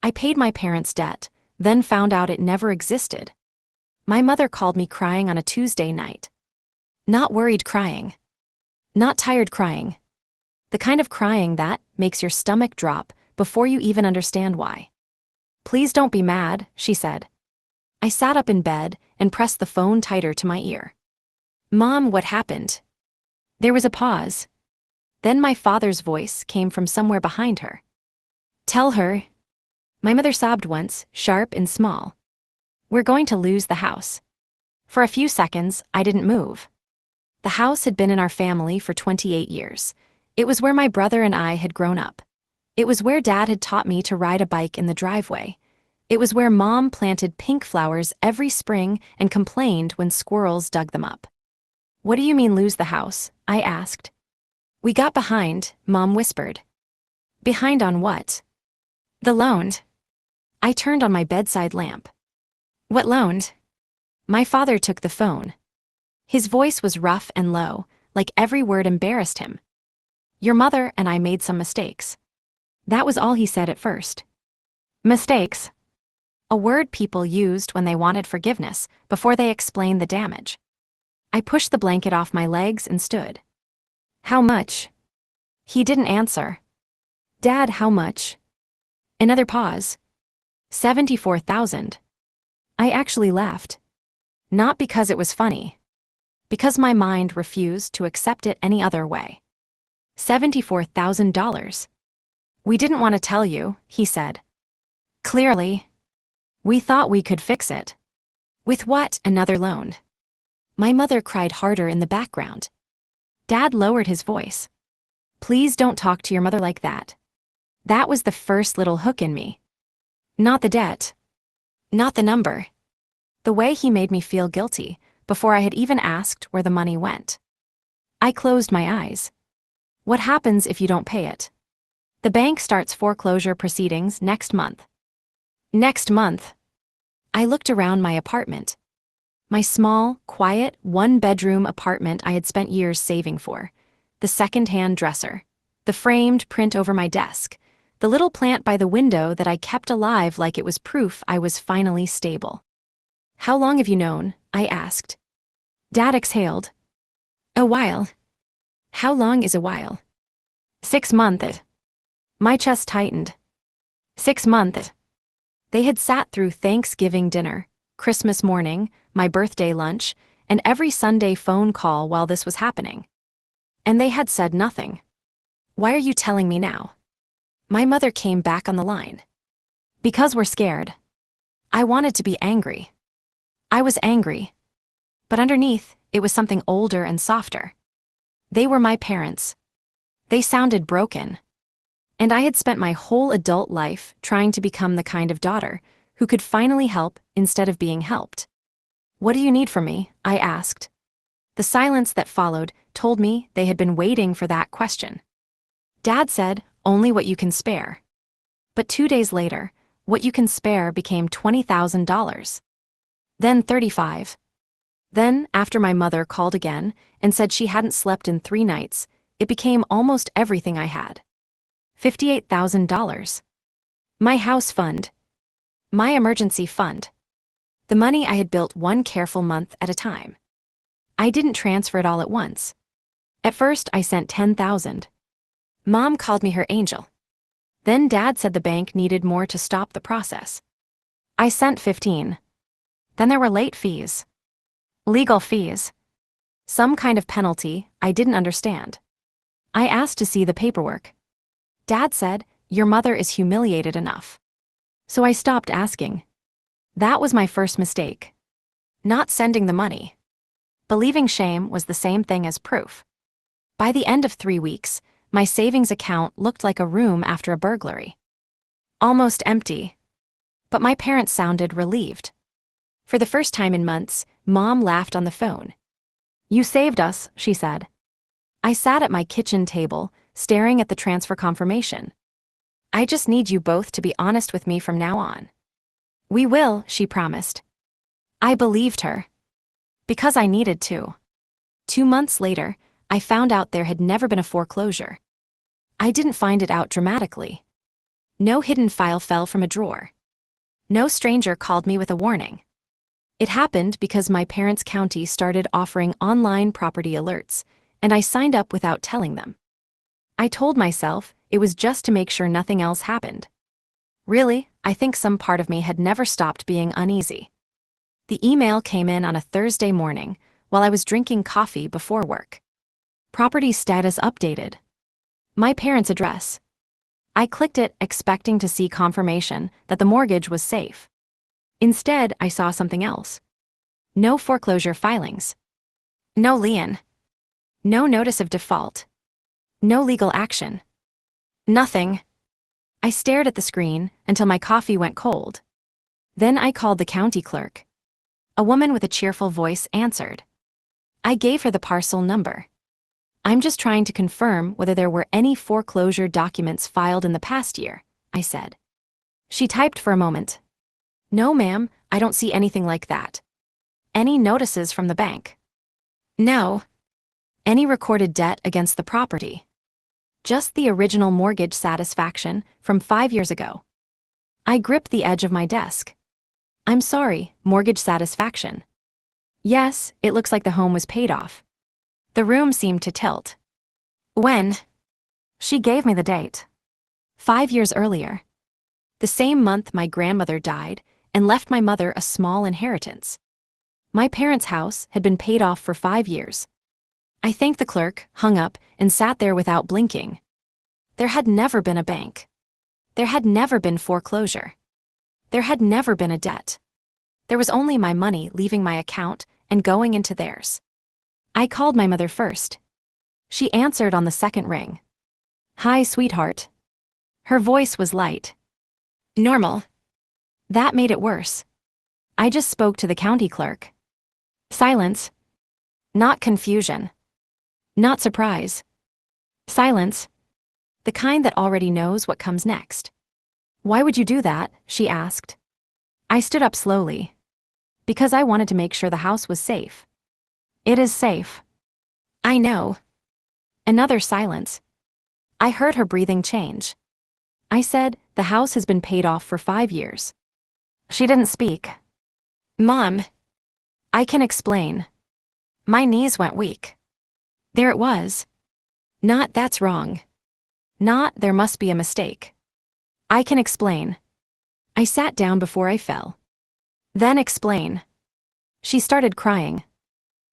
I paid my parents' debt, then found out it never existed. My mother called me crying on a Tuesday night. Not worried crying. Not tired crying. The kind of crying that makes your stomach drop before you even understand why. "Please don't be mad," she said. I sat up in bed and pressed the phone tighter to my ear. "Mom, what happened?" There was a pause. Then my father's voice came from somewhere behind her. "Tell her." My mother sobbed once, sharp and small. "We're going to lose the house." For a few seconds, I didn't move. The house had been in our family for 28 years. It was where my brother and I had grown up. It was where Dad had taught me to ride a bike in the driveway. It was where Mom planted pink flowers every spring and complained when squirrels dug them up. "What do you mean lose the house?" I asked. "We got behind," Mom whispered. "Behind on what?" "The loan." I turned on my bedside lamp. "What loan?" My father took the phone. His voice was rough and low, like every word embarrassed him. "Your mother and I made some mistakes." That was all he said at first. Mistakes. A word people used when they wanted forgiveness before they explained the damage. I pushed the blanket off my legs and stood. "How much?" He didn't answer. "Dad, how much?" Another pause. 74,000. I actually laughed. Not because it was funny. Because my mind refused to accept it any other way. $74,000. "We didn't want to tell you," he said. "Clearly. We thought we could fix it." "With what?" "Another loan." My mother cried harder in the background. Dad lowered his voice. "Please don't talk to your mother like that." That was the first little hook in me. Not the debt. Not the number. The way he made me feel guilty before I had even asked where the money went. I closed my eyes. "What happens if you don't pay it?" "The bank starts foreclosure proceedings next month." Next month. I looked around my apartment. My small, quiet, one-bedroom apartment I had spent years saving for. The second-hand dresser. The framed print over my desk. The little plant by the window that I kept alive like it was proof I was finally stable. "How long have you known?" I asked. Dad exhaled. "A while." "How long is a while?" 6 months. My chest tightened. 6 months. They had sat through Thanksgiving dinner, Christmas morning, my birthday lunch, and every Sunday phone call while this was happening. And they had said nothing. "Why are you telling me now?" My mother came back on the line. "Because we're scared." I wanted to be angry. I was angry. But underneath, it was something older and softer. They were my parents. They sounded broken. And I had spent my whole adult life trying to become the kind of daughter who could finally help instead of being helped. "What do you need from me?" I asked. The silence that followed told me they had been waiting for that question. Dad said, "Only what you can spare." But 2 days later, what you can spare became $20,000. Then 35. Then, after my mother called again and said she hadn't slept in 3 nights, it became almost everything I had. $58,000. My house fund. My emergency fund. The money I had built one careful month at a time. I didn't transfer it all at once. At first, I sent $10,000. Mom called me her angel. Then Dad said the bank needed more to stop the process. I sent 15. Then there were late fees. Legal fees. Some kind of penalty I didn't understand. I asked to see the paperwork. Dad said, "Your mother is humiliated enough." So I stopped asking. That was my first mistake. Not sending the money. Believing shame was the same thing as proof. By the end of 3 weeks, my savings account looked like a room after a burglary. Almost empty. But my parents sounded relieved. For the first time in months, Mom laughed on the phone. "You saved us," she said. I sat at my kitchen table, staring at the transfer confirmation. "I just need you both to be honest with me from now on." "We will," she promised. I believed her. Because I needed to. 2 months later, I found out there had never been a foreclosure. I didn't find it out dramatically. No hidden file fell from a drawer. No stranger called me with a warning. It happened because my parents' county started offering online property alerts, and I signed up without telling them. I told myself it was just to make sure nothing else happened. Really, I think some part of me had never stopped being uneasy. The email came in on a Thursday morning while I was drinking coffee before work. Property status updated. My parents' address. I clicked it, expecting to see confirmation that the mortgage was safe. Instead, I saw something else. No foreclosure filings. No lien. No notice of default. No legal action. Nothing. I stared at the screen until my coffee went cold. Then I called the county clerk. A woman with a cheerful voice answered. I gave her the parcel number. I'm just trying to confirm whether there were any foreclosure documents filed in the past year, I said. She typed for a moment. No, ma'am, I don't see anything like that. Any notices from the bank? No. Any recorded debt against the property? Just the original mortgage satisfaction from 5 years ago. I gripped the edge of my desk. I'm sorry, mortgage satisfaction. Yes, it looks like the home was paid off. The room seemed to tilt. When? She gave me the date. 5 years earlier. The same month my grandmother died and left my mother a small inheritance. My parents' house had been paid off for 5 years. I thanked the clerk, hung up, and sat there without blinking. There had never been a bank. There had never been foreclosure. There had never been a debt. There was only my money leaving my account and going into theirs. I called my mother first. She answered on the second ring. Hi, sweetheart. Her voice was light. Normal. That made it worse. I just spoke to the county clerk. Silence. Not confusion. Not surprise. Silence. The kind that already knows what comes next. Why would you do that? She asked. I stood up slowly. Because I wanted to make sure the house was safe. It is safe. I know. Another silence. I heard her breathing change. I said, the house has been paid off for 5 years. She didn't speak. Mom. I can explain. My knees went weak. There it was. Not that's wrong. Not there must be a mistake. I can explain. I sat down before I fell. Then explain. She started crying.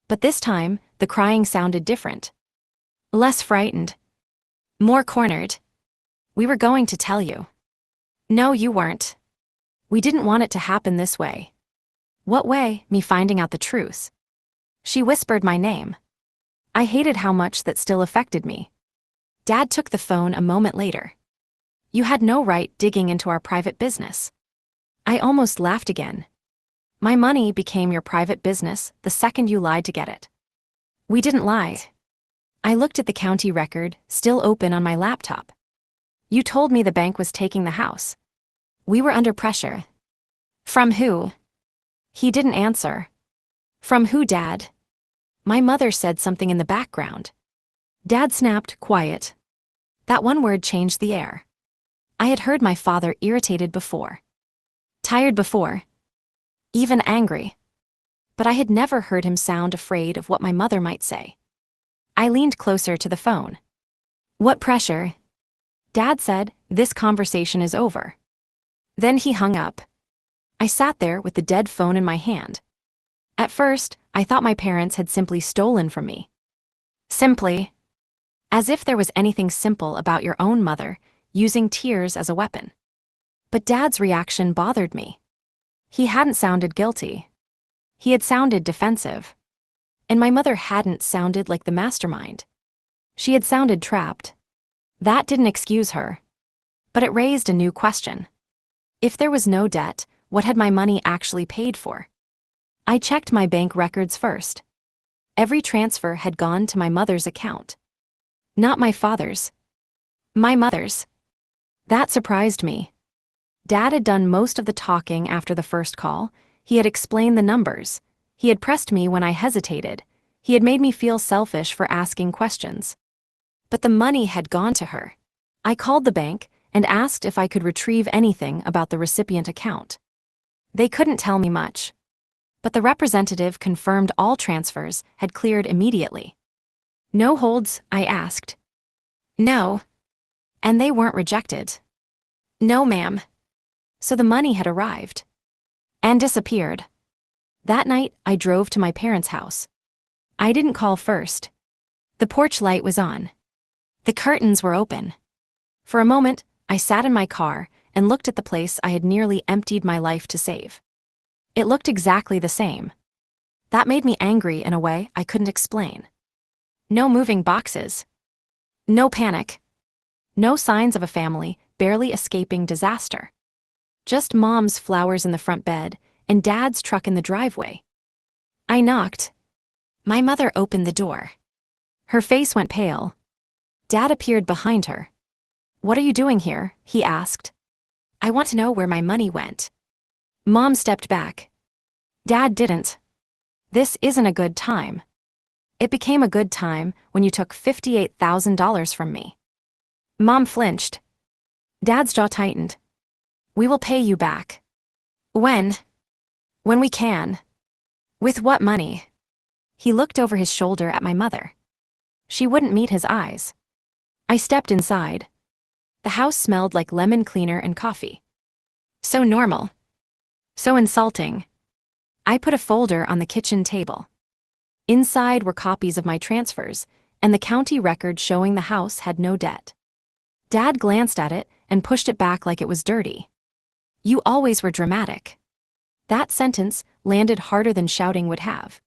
But this time, the crying sounded different. Less frightened. More cornered. We were going to tell you. No, you weren't. We didn't want it to happen this way. What way? Me finding out the truth. She whispered my name. I hated how much that still affected me. Dad took the phone a moment later. You had no right digging into our private business. I almost laughed again. My money became your private business the second you lied to get it. We didn't lie. I looked at the county record, still open on my laptop. You told me the bank was taking the house. We were under pressure. From who? He didn't answer. From who, Dad? My mother said something in the background. Dad snapped, quiet. That one word changed the air. I had heard my father irritated before. Tired before. Even angry. But I had never heard him sound afraid of what my mother might say. I leaned closer to the phone. What pressure? Dad said, this conversation is over. Then he hung up. I sat there with the dead phone in my hand. At first, I thought my parents had simply stolen from me. Simply. As if there was anything simple about your own mother using tears as a weapon. But Dad's reaction bothered me. He hadn't sounded guilty. He had sounded defensive. And my mother hadn't sounded like the mastermind. She had sounded trapped. That didn't excuse her. But it raised a new question. If there was no debt, what had my money actually paid for? I checked my bank records first. Every transfer had gone to my mother's account. Not my father's. My mother's. That surprised me. Dad had done most of the talking after the first call. He had explained the numbers. He had pressed me when I hesitated. He had made me feel selfish for asking questions. But the money had gone to her. I called the bank, and asked if I could retrieve anything about the recipient account. They couldn't tell me much, but the representative confirmed all transfers had cleared immediately. No holds, I asked. No. And they weren't rejected. No, ma'am. So the money had arrived. And disappeared. That night, I drove to my parents' house. I didn't call first. The porch light was on. The curtains were open. For a moment, I sat in my car and looked at the place I had nearly emptied my life to save. It looked exactly the same. That made me angry in a way I couldn't explain. No moving boxes. No panic. No signs of a family barely escaping disaster. Just Mom's flowers in the front bed and Dad's truck in the driveway. I knocked. My mother opened the door. Her face went pale. Dad appeared behind her. "What are you doing here?" he asked. "I want to know where my money went." Mom stepped back. Dad didn't. "This isn't a good time." "It became a good time when you took $58,000 from me." Mom flinched. Dad's jaw tightened. "We will pay you back." "When?" "When we can." "With what money?" He looked over his shoulder at my mother. She wouldn't meet his eyes. I stepped inside. The house smelled like lemon cleaner and coffee. So normal. So insulting. I put a folder on the kitchen table. Inside were copies of my transfers and the county record showing the house had no debt. Dad glanced at it and pushed it back like it was dirty. "You always were dramatic." That sentence landed harder than shouting would have.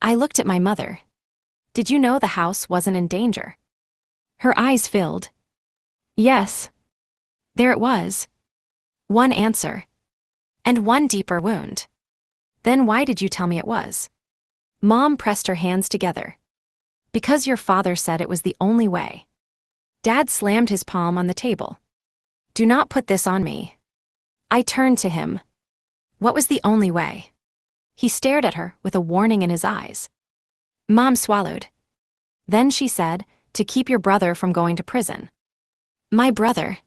I looked at my mother. "Did you know the house wasn't in danger?" Her eyes filled. Yes. There it was. One answer. And one deeper wound. "Then why did you tell me it was?" Mom pressed her hands together. "Because your father said it was the only way." Dad slammed his palm on the table. "Do not put this on me." I turned to him. "What was the only way?" He stared at her with a warning in his eyes. Mom swallowed. Then she said, "To keep your brother from going to prison." My brother.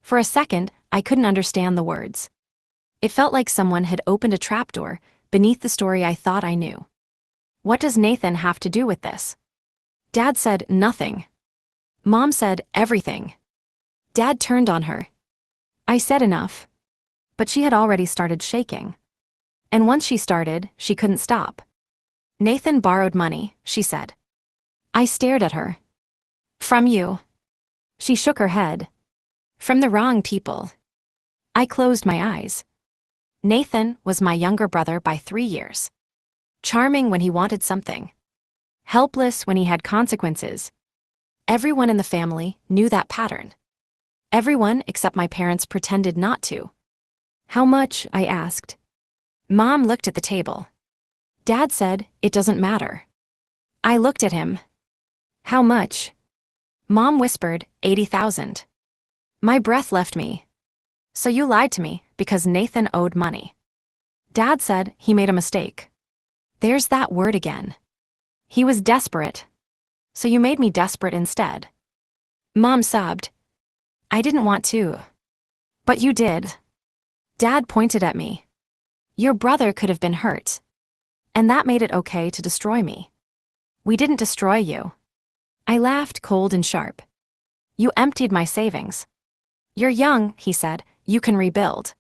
For a second, I couldn't understand the words. It felt like someone had opened a trapdoor beneath the story I thought I knew. "What does Nathan have to do with this?" Dad said nothing. Mom said everything. Dad turned on her. I said enough. But she had already started shaking. And once she started, she couldn't stop. "Nathan borrowed money," she said. I stared at her. "From you." She shook her head. "From the wrong people." I closed my eyes. Nathan was my younger brother by 3 years. Charming when he wanted something. Helpless when he had consequences. Everyone in the family knew that pattern. Everyone except my parents pretended not to. "How much?" I asked. Mom looked at the table. Dad said, "It doesn't matter." I looked at him. "How much?" Mom whispered, 80,000. My breath left me. "So you lied to me because Nathan owed money." Dad said he made a mistake. There's that word again. He was desperate. "So you made me desperate instead." Mom sobbed. "I didn't want to." "But you did." Dad pointed at me. "Your brother could have been hurt. And that made it okay to destroy me." "We didn't destroy you." I laughed cold and sharp. "You emptied my savings." "You're young," he said. "You can rebuild."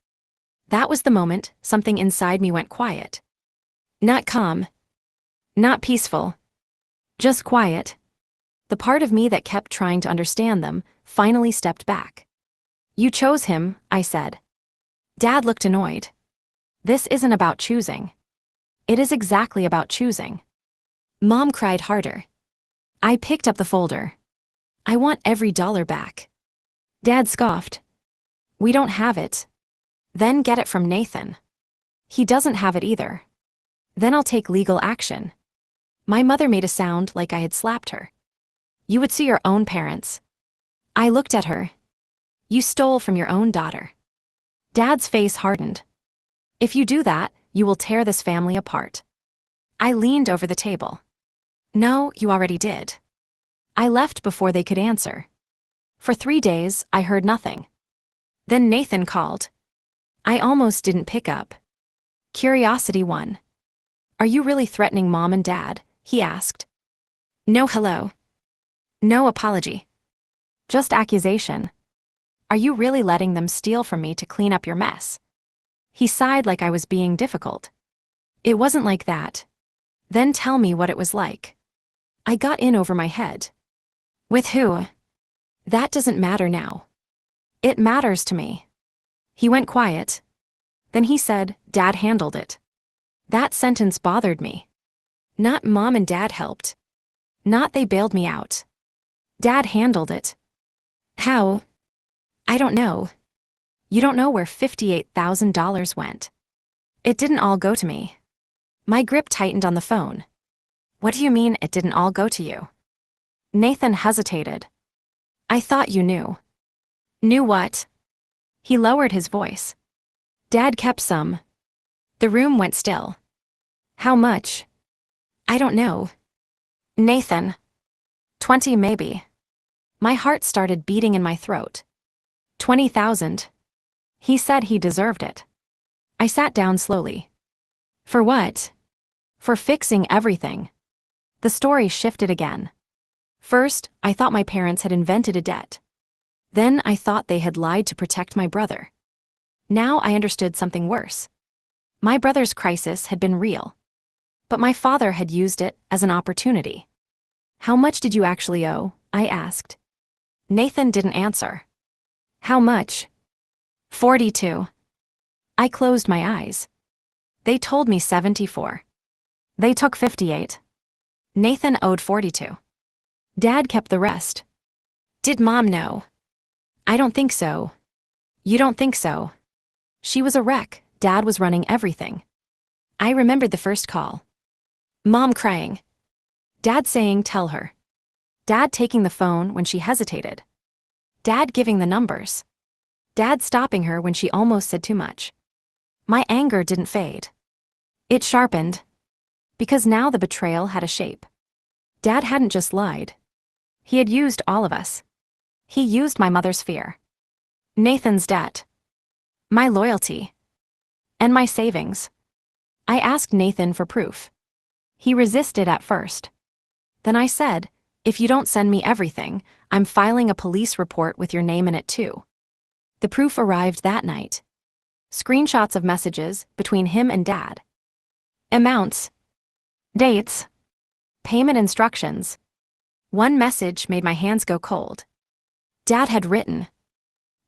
That was the moment something inside me went quiet. Not calm. Not peaceful. Just quiet. The part of me that kept trying to understand them finally stepped back. "You chose him," I said. Dad looked annoyed. "This isn't about choosing." "It is exactly about choosing." Mom cried harder. I picked up the folder. "I want every dollar back." Dad scoffed. "We don't have it." "Then get it from Nathan." "He doesn't have it either." "Then I'll take legal action." My mother made a sound like I had slapped her. "You would see your own parents." I looked at her. "You stole from your own daughter." Dad's face hardened. "If you do that, you will tear this family apart." I leaned over the table. "No, you already did." I left before they could answer. For 3 days, I heard nothing. Then Nathan called. I almost didn't pick up. Curiosity won. Are you really threatening Mom and Dad? He asked. No hello. No apology. Just accusation. Are you really letting them steal from me to clean up your mess? He sighed like I was being difficult. It wasn't like that. Then tell me what it was like. I got in over my head. With who? That doesn't matter now. It matters to me. He went quiet. Then he said, Dad handled it. That sentence bothered me. Not Mom and Dad helped. Not they bailed me out. Dad handled it. How? I don't know. You don't know where $58,000 went. It didn't all go to me. My grip tightened on the phone. What do you mean it didn't all go to you? Nathan hesitated. I thought you knew. Knew what? He lowered his voice. Dad kept some. The room went still. How much? I don't know. Nathan. 20 maybe. My heart started beating in my throat. 20,000. He said he deserved it. I sat down slowly. For what? For fixing everything. The story shifted again. First, I thought my parents had invented a debt. Then I thought they had lied to protect my brother. Now I understood something worse. My brother's crisis had been real. But my father had used it as an opportunity. How much did you actually owe? I asked. Nathan didn't answer. How much? 42. I closed my eyes. They told me 74. They took 58. Nathan owed 42. Dad kept the rest. Did Mom know? I don't think so. You don't think so? She was a wreck. Dad was running everything. I remembered the first call. Mom crying. Dad saying tell her. Dad taking the phone when she hesitated. Dad giving the numbers. Dad stopping her when she almost said too much. My anger didn't fade. It sharpened. Because now the betrayal had a shape. Dad hadn't just lied. He had used all of us. He used my mother's fear. Nathan's debt. My loyalty. And my savings. I asked Nathan for proof. He resisted at first. Then I said, if you don't send me everything, I'm filing a police report with your name in it too. The proof arrived that night. Screenshots of messages between him and Dad. Amounts. Dates. Payment instructions. One message made my hands go cold. Dad had written,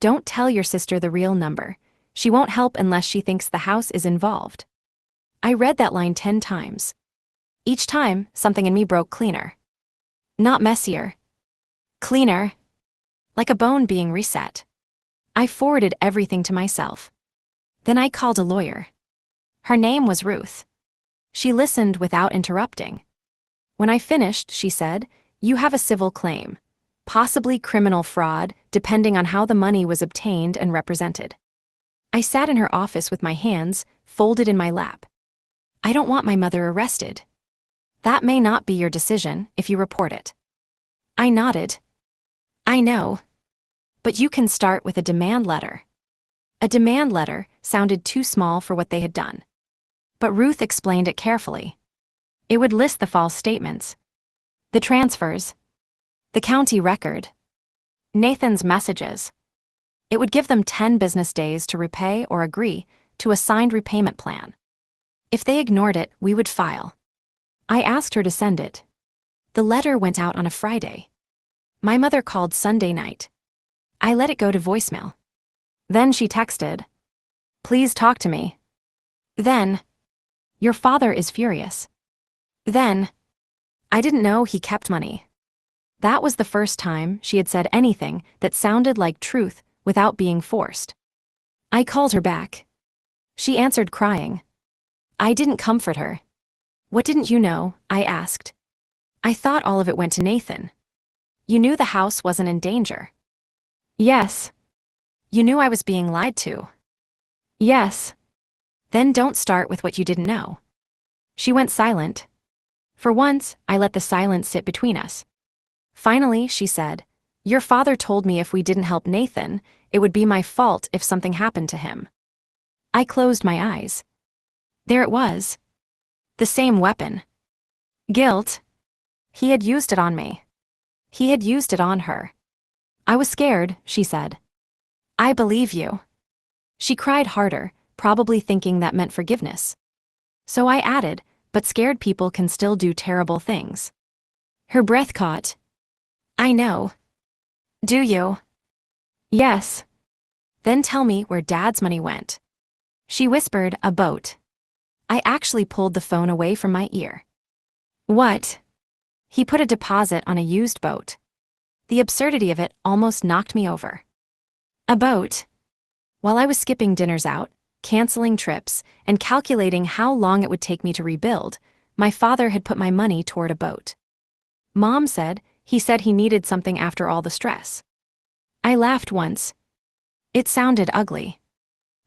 don't tell your sister the real number. She won't help unless she thinks the house is involved. I read that line 10 times. Each time, something in me broke cleaner. Not messier. Cleaner. Like a bone being reset. I forwarded everything to myself. Then I called a lawyer. Her name was Ruth. She listened without interrupting. When I finished, she said, you have a civil claim. Possibly criminal fraud, depending on how the money was obtained and represented. I sat in her office with my hands folded in my lap. I don't want my mother arrested. That may not be your decision if you report it. I nodded. I know. But you can start with a demand letter. A demand letter sounded too small for what they had done. But Ruth explained it carefully. It would list the false statements. The transfers. The county record. Nathan's messages. It would give them 10 business days to repay or agree to a signed repayment plan. If they ignored it, we would file. I asked her to send it. The letter went out on a Friday. My mother called Sunday night. I let it go to voicemail. Then she texted, please talk to me. Then, your father is furious. Then, I didn't know he kept money. That was the first time she had said anything that sounded like truth without being forced. I called her back. She answered crying. I didn't comfort her. What didn't you know? I asked. I thought all of it went to Nathan. You knew the house wasn't in danger. Yes. You knew I was being lied to. Yes. Then don't start with what you didn't know. She went silent. For once, I let the silence sit between us. Finally, she said, Your father told me if we didn't help Nathan, it would be my fault if something happened to him. I closed my eyes. There it was. The same weapon. Guilt. He had used it on me. He had used it on her. I was scared, she said. I believe you. She cried harder, probably thinking that meant forgiveness. So I added, but scared people can still do terrible things. Her breath caught. I know. Do you? Yes. Then tell me where Dad's money went. She whispered, a boat. I actually pulled the phone away from my ear. What? He put a deposit on a used boat. The absurdity of it almost knocked me over. A boat? While I was skipping dinners out, canceling trips, and calculating how long it would take me to rebuild, my father had put my money toward a boat. Mom said he needed something after all the stress. I laughed once. It sounded ugly.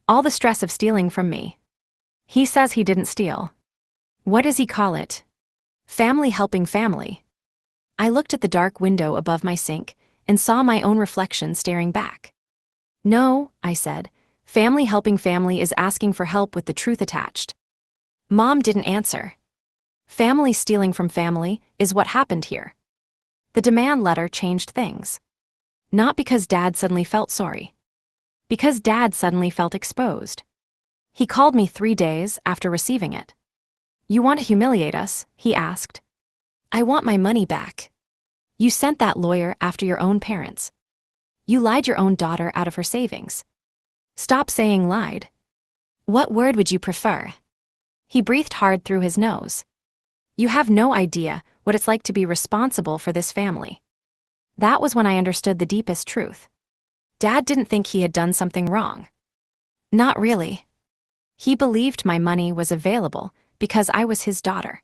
All the stress of stealing from me. He says he didn't steal. What does he call it? Family helping family. I looked at the dark window above my sink and saw my own reflection staring back. No, I said. Family helping family is asking for help with the truth attached. Mom didn't answer. Family stealing from family is what happened here. The demand letter changed things. Not because Dad suddenly felt sorry. Because Dad suddenly felt exposed. He called me 3 days after receiving it. You want to humiliate us? He asked. I want my money back. You sent that lawyer after your own parents. You lied your own daughter out of her savings. Stop saying lied. What word would you prefer? He breathed hard through his nose. You have no idea what it's like to be responsible for this family. That was when I understood the deepest truth. Dad didn't think he had done something wrong. Not really. He believed my money was available because I was his daughter.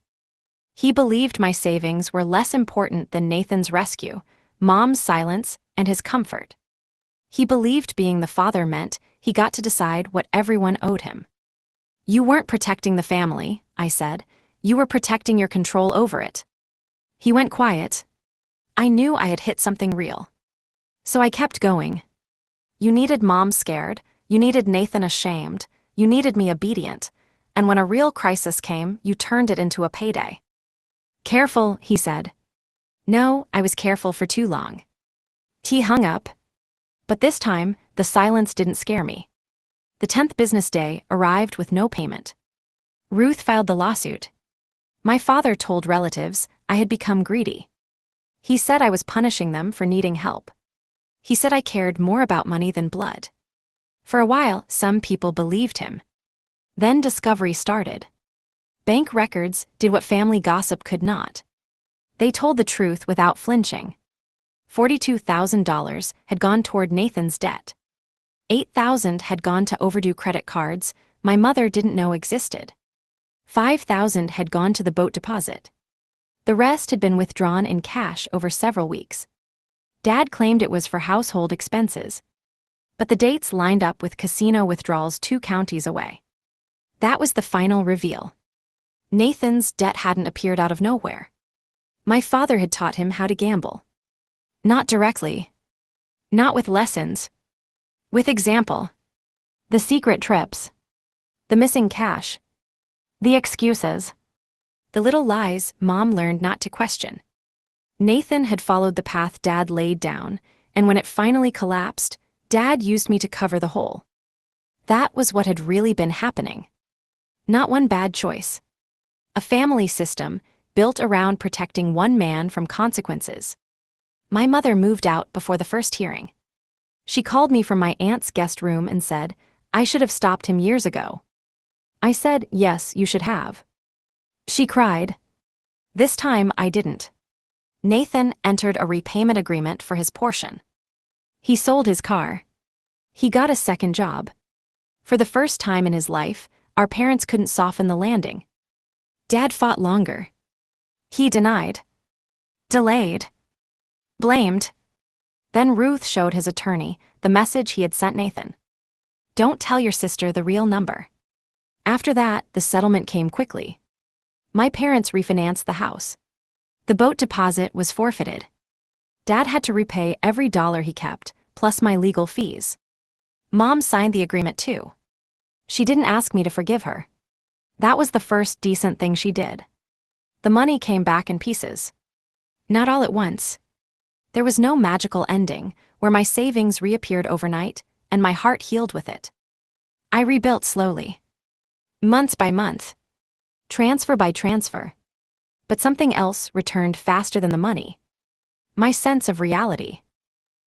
He believed my savings were less important than Nathan's rescue, Mom's silence, and his comfort. He believed being the father meant he got to decide what everyone owed him. You weren't protecting the family, I said. You were protecting your control over it. He went quiet. I knew I had hit something real. So I kept going. You needed Mom scared, you needed Nathan ashamed, you needed me obedient, and when a real crisis came, you turned it into a payday. Careful, he said. No, I was careful for too long. He hung up. But this time, the silence didn't scare me. The 10th business day arrived with no payment. Ruth filed the lawsuit. My father told relatives I had become greedy. He said I was punishing them for needing help. He said I cared more about money than blood. For a while, some people believed him. Then discovery started. Bank records did what family gossip could not. They told the truth without flinching. $42,000 had gone toward Nathan's debt. $8,000 had gone to overdue credit cards my mother didn't know existed. $5,000 had gone to the boat deposit. The rest had been withdrawn in cash over several weeks. Dad claimed it was for household expenses. But the dates lined up with casino withdrawals 2 counties away. That was the final reveal. Nathan's debt hadn't appeared out of nowhere. My father had taught him how to gamble. Not directly. Not with lessons. With example. The secret trips. The missing cash. The excuses. The little lies Mom learned not to question. Nathan had followed the path Dad laid down, and when it finally collapsed, Dad used me to cover the hole. That was what had really been happening. Not one bad choice. A family system built around protecting one man from consequences. My mother moved out before the first hearing. She called me from my aunt's guest room and said, I should have stopped him years ago. I said, yes, you should have. She cried. This time I didn't. Nathan entered a repayment agreement for his portion. He sold his car. He got a second job. For the first time in his life, our parents couldn't soften the landing. Dad fought longer. He denied. Delayed. Blamed. Then Ruth showed his attorney the message he had sent Nathan. Don't tell your sister the real number. After that, the settlement came quickly. My parents refinanced the house. The boat deposit was forfeited. Dad had to repay every dollar he kept, plus my legal fees. Mom signed the agreement too. She didn't ask me to forgive her. That was the first decent thing she did. The money came back in pieces. Not all at once. There was no magical ending, where my savings reappeared overnight, and my heart healed with it. I rebuilt slowly. Months by month. Transfer by transfer. But something else returned faster than the money. My sense of reality.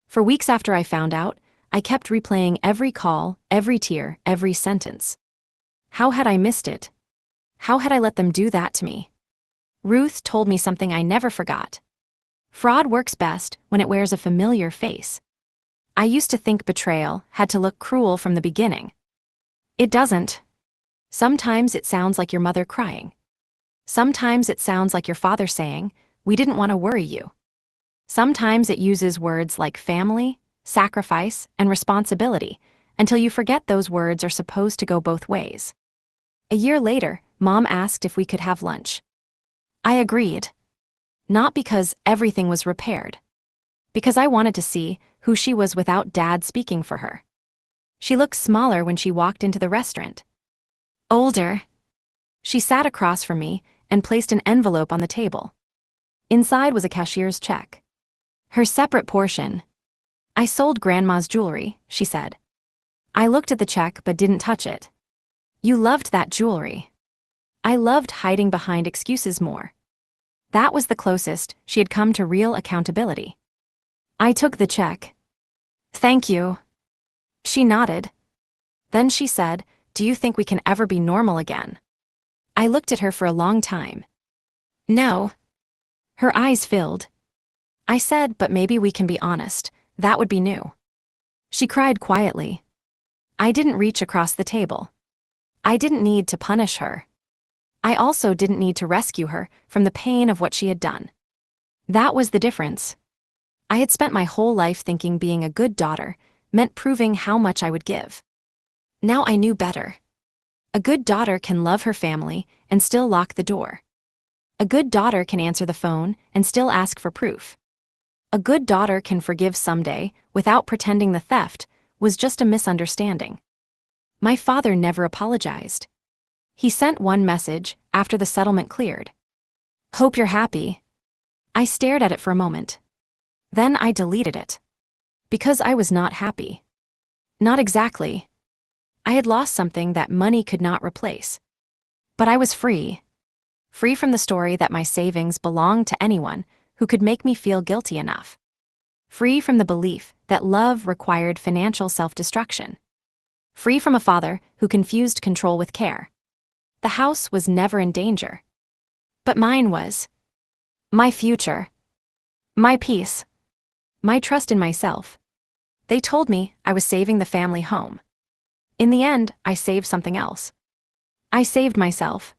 For weeks after I found out, I kept replaying every call, every tear, every sentence. How had I missed it? How had I let them do that to me? Ruth told me something I never forgot. Fraud works best when it wears a familiar face. I used to think betrayal had to look cruel from the beginning. It doesn't. Sometimes it sounds like your mother crying. Sometimes it sounds like your father saying, "We didn't want to worry you." Sometimes it uses words like family, sacrifice, and responsibility, until you forget those words are supposed to go both ways. A year later, Mom asked if we could have lunch. I agreed. Not because everything was repaired. Because I wanted to see who she was without Dad speaking for her. She looked smaller when she walked into the restaurant. Older. She sat across from me and placed an envelope on the table. Inside was a cashier's check. Her separate portion. "I sold Grandma's jewelry," she said. I looked at the check but didn't touch it. "You loved that jewelry." I loved hiding behind excuses more. That was the closest she had come to real accountability. I took the check. "Thank you." She nodded. Then she said, "Do you think we can ever be normal again?" I looked at her for a long time. No. Her eyes filled. I said, "But maybe we can be honest. That would be new." She cried quietly. I didn't reach across the table. I didn't need to punish her. I also didn't need to rescue her from the pain of what she had done. That was the difference. I had spent my whole life thinking being a good daughter meant proving how much I would give. Now I knew better. A good daughter can love her family and still lock the door. A good daughter can answer the phone and still ask for proof. A good daughter can forgive someday without pretending the theft was just a misunderstanding. My father never apologized. He sent one message after the settlement cleared. "Hope you're happy." I stared at it for a moment. Then I deleted it. Because I was not happy. Not exactly. I had lost something that money could not replace. But I was free. Free from the story that my savings belonged to anyone who could make me feel guilty enough. Free from the belief that love required financial self-destruction. Free from a father who confused control with care. The house was never in danger. But mine was. My future. My peace. My trust in myself. They told me I was saving the family home. In the end, I saved something else. I saved myself.